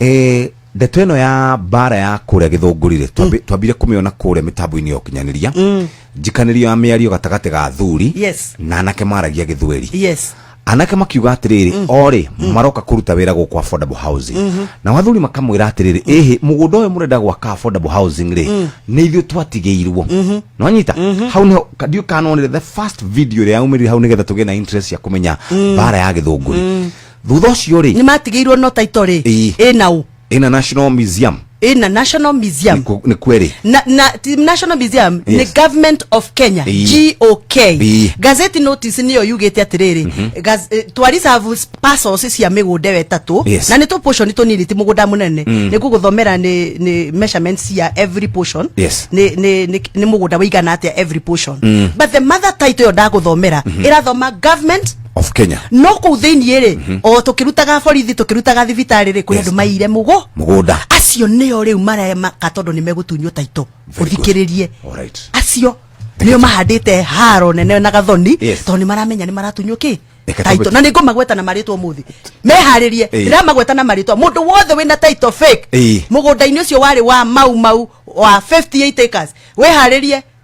Ndeto ĩno ya bara ya kũrĩa Gĩthũngũrire twambire kũmĩona kũrĩa mĩtambo-inĩ ya ũkinyanĩria njikanĩrio ya mĩario gatagatĩ ga athuri na anake maragia Gĩthweri. Anake makiuga atĩrĩrĩ ore maroka kũruta wĩra gũkũ affordable housing na wathuri makamwĩra atĩrĩrĩ mũgũnda ũyũ mũrenda gwaka affordable housing rĩ nĩ ithuĩ twatigĩirwo no anyita hau nĩ kandio kanonire the first video ĩrĩa yaumĩrire hau nĩgetha tũgĩe na interest ya kũmenya bara ya Gĩthũngũri thutha ũcio rĩ nĩ matigĩirwo no title rĩ ĩna ĩna National Museum National Museum ni kweli na National Museum ni Government of Kenya GOK gazeti notice niyo yugete atiriri twarisa passos cia migũnda wetatu na ni to portion to nini ti mugũnda munene ni guguthomera ni measurements ya every portion ni mugũnda wigana atia every portion but the mother title yo ndaguthomera irathoma Government of Kenya no ku thiini ri o tukirutaga borithi tukirutaga thibitari ri kuri andu maire mugũnda acio nio riu maremaka tondu ni megutunywo taito uthikiririe acio nio mahandite haro nene na gathoni tondu ni maramenya ni maratunywo ki taito na ningo magweta na maritwa muthi meharirie ndira magweta na maritwa mundu wothe wina taito fake mugunda-ini ucio wari wa mau wa 58 acres weharirie